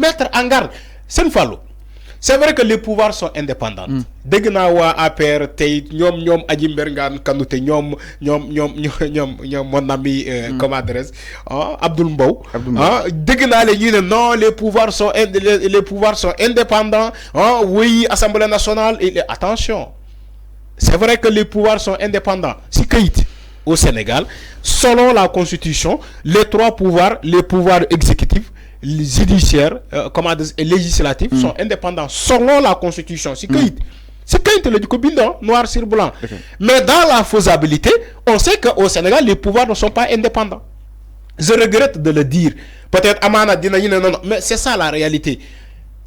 mettre en garde. C'est vrai que les pouvoirs sont indépendants. Dès que nous avons APR, nous Adji Mbergane Kanouté, nous mon ami, comment adresse, Abdoul Mbow. Dès que non, les pouvoirs sont indépendants. Oui, Assemblée nationale, attention. C'est vrai que les pouvoirs sont indépendants. Si au Sénégal, selon la Constitution, les trois pouvoirs, les pouvoirs exécutifs, les judiciaires et législatifs sont indépendants selon la Constitution. C'est le Dikobindon, noir sur blanc. Mais dans la faisabilité, on sait qu'au Sénégal, les pouvoirs ne sont pas indépendants. Je regrette de le dire. Peut-être Amana Dinaïne, non, mais c'est ça la réalité.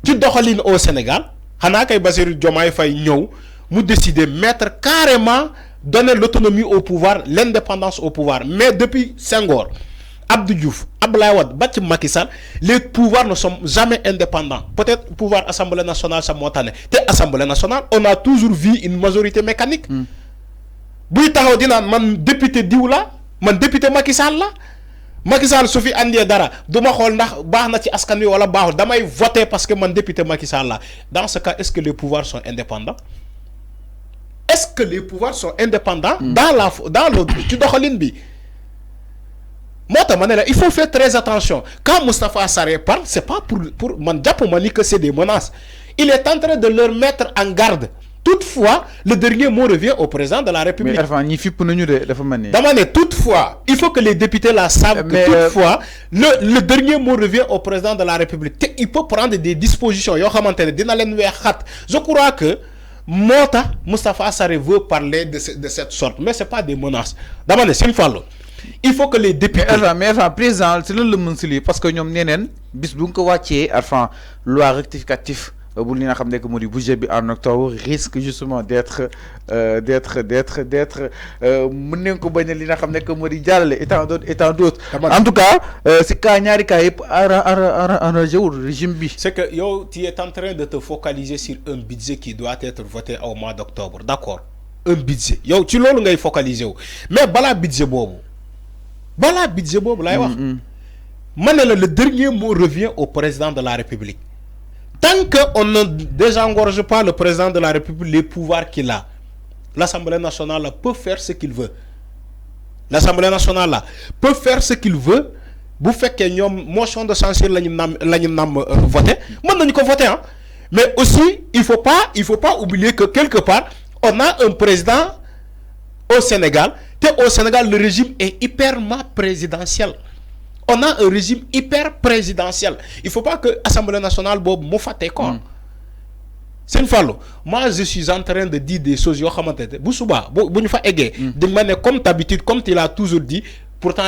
Tu dois au Sénégal, Hanaka Bassirou Diomaye Faye Nyo, nous décider de mettre carrément, donner l'autonomie au pouvoir, l'indépendance au pouvoir. Mais depuis Senghor, Abdou Diouf, Abdoulaye Wade, Batim Macky Sall, les pouvoirs ne sont jamais indépendants. Peut-être le pouvoir Assemblée nationale, ça montagne. Assemblée nationale, on a toujours vu une majorité mécanique. Si tu dis man député Dioula, man député Macky Sall là, Macky Sall Sophie Andie Dara, duma xol ndax baax na ci askan wi wala baaxul damay voter parce que man député Macky Sall là. Dans ce cas, est-ce que les pouvoirs sont indépendants? Est-ce que les pouvoirs sont indépendants dans le doxalin bi? Il faut faire très attention. Quand Moustapha Sarré parle, c'est pas pour Mandjapomani que c'est des menaces. Il est en train de leur mettre en garde. Toutefois, le dernier mot revient au président de la République. Toutefois, il faut que les députés la savent. Toutefois, le dernier mot revient au président de la République. Il peut prendre des dispositions. Je crois que Moustapha Sarré veut parler de cette sorte, mais ce n'est pas des menaces. C'est une fois. Il faut que les députés. Mais président, c'est le monsieur parce que nous avons bis bu ko wàccee loi rectificative bu li nga xam ne que modi budget bi en octobre risque justement d'être mën nañ ko bañ li nga xam ne que modi jàllale et tant d'autres. En tout cas c'est cas ñaari cas yëpp arrangé wul régime bi. C'est que yow tu es en train de te focaliser sur un budget qui doit être voté au mois d'octobre. D'accord, un budget yow ci loolu ngay focaliser wu mais balaa budget boobu. Voilà, budget Bob, le dernier mot revient au président de la République. Tant qu'on ne désengorge pas le président de la République, les pouvoirs qu'il a, l'Assemblée nationale peut faire ce qu'il veut. L'Assemblée nationale peut faire ce qu'il veut. Vous faites qu'il y a une motion de censure voter. Mais aussi, il faut pas oublier que quelque part, on a un président au Sénégal. Au Sénégal, le régime est hyper présidentiel. On a un régime hyper présidentiel. Il ne faut pas que l'Assemblée nationale me fasse quoi. C'est une fois. Moi, je suis en train de dire des choses. Boussouba, comme d'habitude, comme tu l'as toujours dit, pourtant,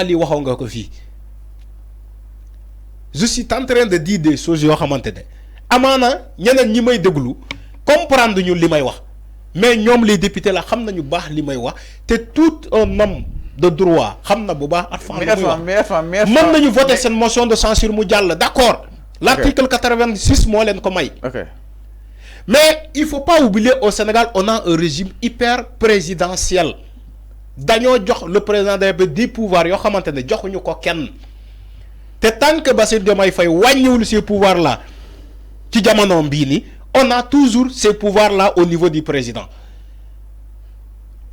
je suis en train de dire des choses. Amana, il y a des gens comprendre ce que mais ñom les députés là xam nañu baax li may wax té tout un homme de droit xam na bu baax mais mën nañu voter cette motion de censure mu jall d'accord l'article 86 mo len ko may mais il faut pas oublier au Sénégal on a un régime hyper présidentiel dañoo jox le président des pouvoirs yo xamantene joxuñu ko kenn té tant que Bassirou Diomaye Faye wañiwul ces pouvoirs là ci jamono bi ni on a toujours ces pouvoirs-là au niveau du président.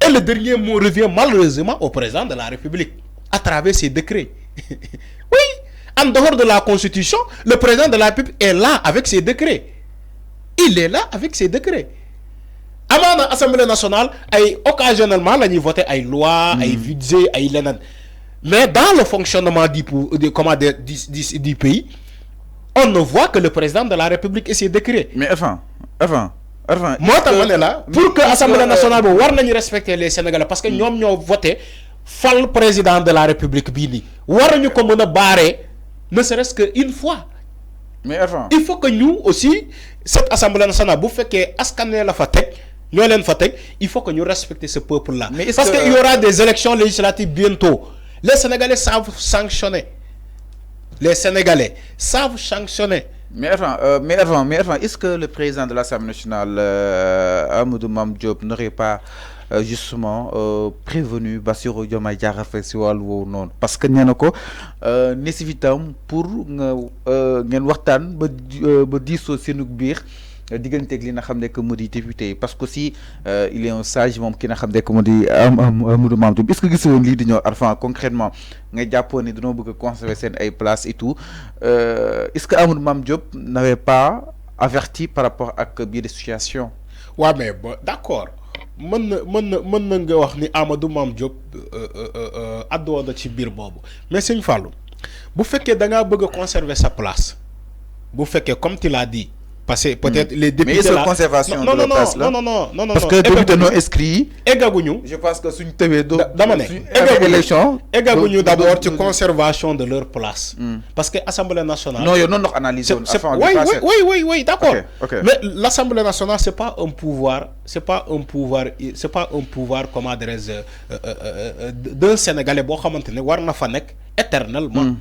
Et le dernier mot revient malheureusement au président de la République, à travers ses décrets. Oui, en dehors de la Constitution, le président de la République est là avec ses décrets. Il est là avec ses décrets. Avant l'Assemblée nationale, occasionnellement, on a voté des lois, des budgets, des lénans. Mais dans le fonctionnement du pays, on ne voit que le président de la République et ses décrets. Mais enfin. Moi, là, pour que l'Assemblée nationale respecte les Sénégalais, parce que nous avons voté le président de la République. Nous avons barré, ne serait-ce qu'une fois. Mais enfin. Il faut que nous aussi, cette Assemblée nationale, il faut que nous respections ce peuple-là. Parce qu'il y aura des élections législatives bientôt. Les Sénégalais savent sanctionner. Les Sénégalais savent sanctionner. Mais enfin, est-ce que le président de l'Assemblée nationale, Amadou Mame Diop, n'aurait pas justement prévenu Bassirou Diomaye Diakhar Faye si wàllu woowu noonu parce que nee na ko nécessitam pour nga ngeen waxtaan ba diisoo seenu biir digganteeg li nga xam ne que mu di député yi parce que aussi il est un sage moom ki nga xam ne que mu di Amadou Mame Diop est-ce que gis woon lii di ñëw Arfan concrètement nga jàppoon ni dañoo bëgg a conserver seen ay place et tout est-ce que Amadou Mame Diop n'avait pas averti par rapport ak biir situation. waaw mais bon d'accord mën na nga wax ni Amadou Mame Diop àddoo na ci biir boobu mais Sëñ Fallou bu fekkee da ngaa bëgg a conserver sa place bu fekkee comme tu l'as dit. parce que peut-être les députés mais la conservation de la place là non parce que député non inscrits eggaguñu je pense que suñ tëwee dama ne élection eggaguñu d'abord ci conservation de leur place parce que Assemblée nationale non yow noonu wax analyse oui d'accord okay. Mais l'Assemblée nationale c'est pas un pouvoir comment dirais-je d'un Sénégalais boo xamante ne war na fa nekk éternellement.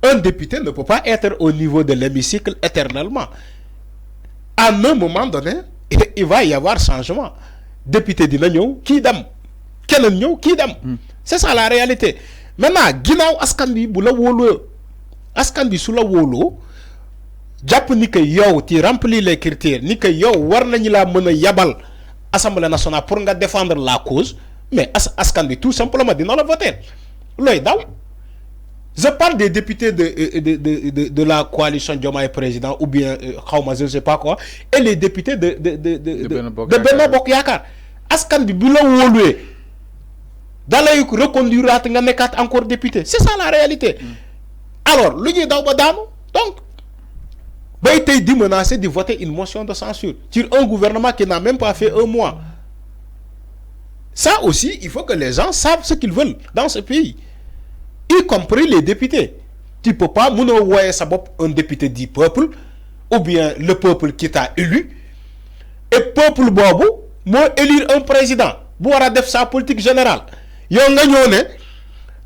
Un député ne peut pas être au niveau de l'hémicycle éternellement. À un moment donné, il va y avoir changement. Député dina ñëw kii dem keneen ñëw kii dem. C'est ça la réalité. Maintenant ginnaaw askan bi bu la wóoloo askan bi su la wóoloo jàpp ni que yow tu remplis les critères ni que yow war nañu laa mën a yabal Assemblée nationale pour nga défendre la cause mais askan bi tout simplement dina la voter looy daw. Je parle des députés de la coalition Diomaye président ou bien je ne sais pas quoi et les députés de Benno Bokk Yaakaar askan bi bu la wóoluwee da lay reconduiraat nga nekkaat encore député c'est ça la réalité. Alors lu ñuy daw ba daanu donc bay tey di menacer de voter une motion de censure sur un gouvernement qui n'a même pas fait un mois. Ça aussi il faut que les gens savent ce qu'ils veulent dans ce pays. Y compris les députés. Tu peux pas un député du peuple ou bien le peuple qui t'a élu et peuple bobu mo élire un président bu wara def sa politique générale yow nga ñëw ne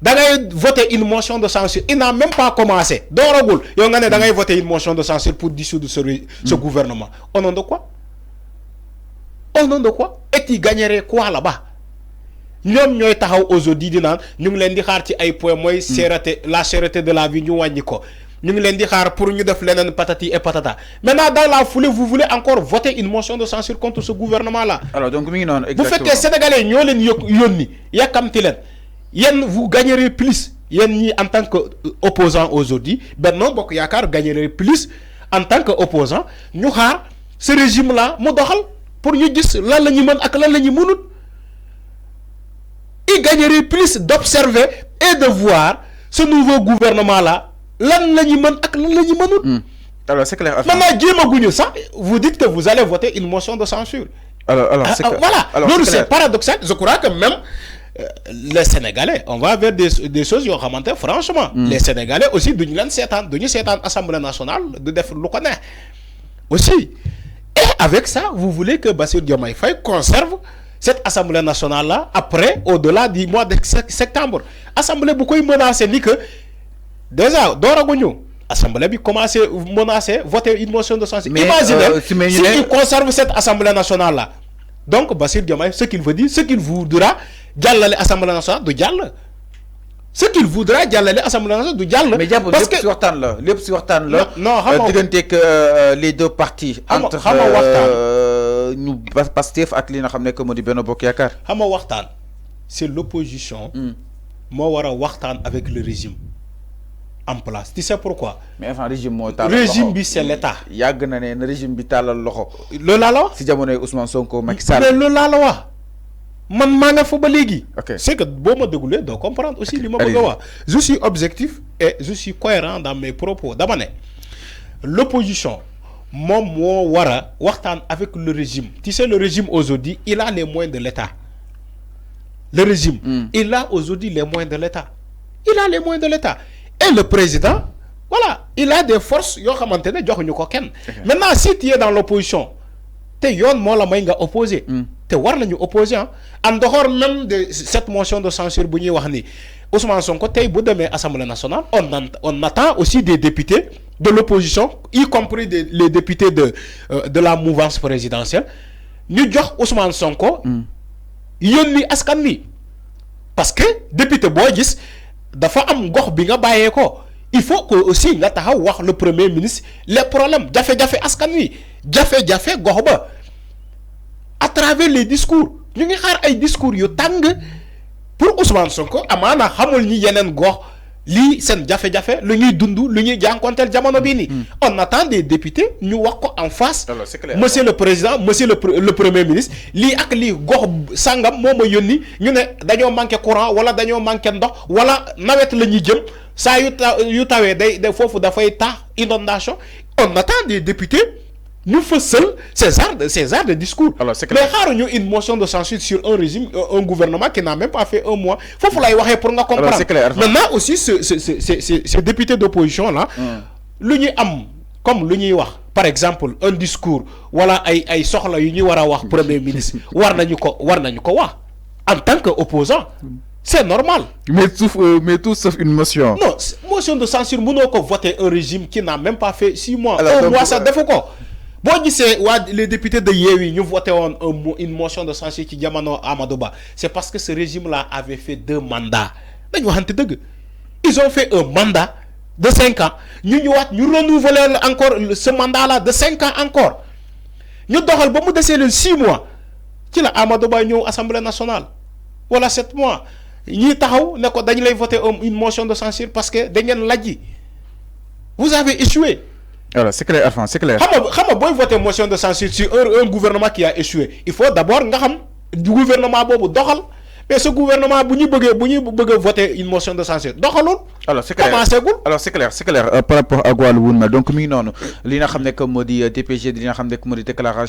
da ngay voter une motion de censure il n'a même pas commencé dooragul yow nga ne da ngay voter une motion de censure pour dissoudre ce gouvernement au nom de quoi et tu gagnerais quoi là-bas? ñoom ñooy taxaw aujourd'hui di naan ñu ngi leen di xaar ci ay points mooy la cherté de la vie ñu wàññi ko ñu ngi leen di xaar pour ñu def leneen patati et patata maintenant dans la foulée vous voulez encore voter une motion de censure contre ce gouvernement là. Alors donc mi ngi noonu bu fekkee sénégalais ñoo leen yónni yàkkamti leen yéen vous gagnerez plus yéen ñi en tant que opposant aujourd'hui Benno Bokk Yaakaar gagnerez plus en tant que opposant ñu xaar ce régime là mu doxal pour ñu gis lan la ñu mën ak lan la ñu mënut. Il gagnerait plus d'observer et de voir ce nouveau gouvernement-là. Alors, c'est clair. Maintenant, ça, vous dites que vous allez voter une motion de censure. Alors c'est clair. Voilà. Alors, c'est paradoxal. Je crois que même les Sénégalais, on va vers des choses qui ont remonté. Franchement, les Sénégalais aussi, cette Assemblée nationale, de def le connaît. Aussi. Et avec ça, vous voulez que Bassirou Diomaye Faye conserve cette Assemblée nationale-là, après, au-delà du mois de septembre. Assemblée, beaucoup menacé, ni que, déjà, d'Oragonio, Assemblée, bi commencé à menacer, voter une motion de censure. Imaginez, s'il conserve cette Assemblée nationale-là. Donc, Bassirou Diomaye, ce qu'il veut dire, ce qu'il voudra, dialoguer l'Assemblée nationale, de dialoguer. Ce qu'il voudra, dialoguer l'Assemblée nationale, de dialoguer. Mais parce que les deux partis entre ñu Pastef ak li nga xamné que modi Benno Bokk Yaakaar. Xam nga waxtaan c'est l'opposition moo war a waxtaan avec le régime en place. Tu sais pourquoi? Mais enfin régime moo tàllal régime bi c'est l'état. yàgg na ne régime bi tàllal loxo. loolu laa la wax. si jamonoy Ousmane Sonko Macky Sall. mais loolu laa la wax man maa nga fa ba léegi. Ok. C'est que boo ma dégluwee doo comprendre aussi li ma bëgg a wax. Je suis objectif et je suis cohérent dans mes propos dama ne l'opposition moom moo war a waxtaan avec le régime. Tu sais le régime aujourd'hui il a les moyens de l'État. Le régime il a aujourd'hui les moyens de l'État. Il a les moyens de l'État. Et le président voilà il a des forces yoo xamante ne joxuñu ko kenn. Maintenant si tu es dans l'opposition te yoon moo la may nga opposé. te war nañu opposé en dehors même de cette motion de censure bu ñuy wax ni Ousmane Sonko tey bu demee Assemblée nationale on attend aussi des députés de l'opposition y compris les députés de la mouvance présidentielle ñu jox Ousmane Sonko yónni askan wi parce que député boo gis dafa am gox bi nga bàyyee ko il faut que aussi nga taxaw wax le premier ministre les problèmes jafe-jafe askan wi jafe-jafe gox ba à travers les discours ñu ngi xaar ay discours yu tàng pour Ousmane Sonko amaana xamul ñi yeneen gox lii seen jafe-jafe lu ñuy dund lu ñuy jànkonteel jamono bii nii on attend des députés ñu wax ko en face. Alors, c'est clair. Monsieur le président monsieur le premier ministre lii ak lii gox sangam moo ma yónni ñu ne dañoo manqué courant wala dañoo manqué ndox wala nawet la ñuy jëm saa yu tawee day foofu dafay tax inondation on attend des députés nous faisons ces arts de discours. Alors, c'est clair. Mais rare une motion de censure sur un régime, un gouvernement qui n'a même pas fait un mois. Il faut la pour nous comprendre. Alors, c'est clair. Maintenant aussi, ces députés d'opposition là, l'union am comme l'union par exemple un discours, voilà ay soxla yu ñu wara wax premier ministre, war nañu ko wax en tant qu'opposant. C'est normal. Mais tout sauf une motion. Non, motion de censure, nous avons voté un régime qui n'a même pas fait 6 mois. Alors, un mois, ça défaut quoi. Bon, les députés de Yewwi, nous votons une motion de censure qui Diamano Amadouba. C'est parce que ce régime-là avait fait 2 mandats. Ils ont fait un mandat de 5 ans. Nous renouvelons encore ce mandat-là de 5 ans encore. Nous avons 6 mois. Qui l'a Amadouba à l'Assemblée nationale? Voilà 7 mois. Nous avons voté une motion de censure parce que vous avez échoué. Alors, c'est clair, enfin, c'est clair. Comment voter une motion de censure sur un gouvernement qui a échoué? Il faut d'abord du gouvernement bobu doxal. Mais ce gouvernement bu ñu bëgg voter une motion de censure doxalul. Alors c'est clair. Alors c'est clair par rapport à Guadeloupe donc mi ngi noonu li nga xam ne que moo di DPG li nga xam ne que moo di déclaration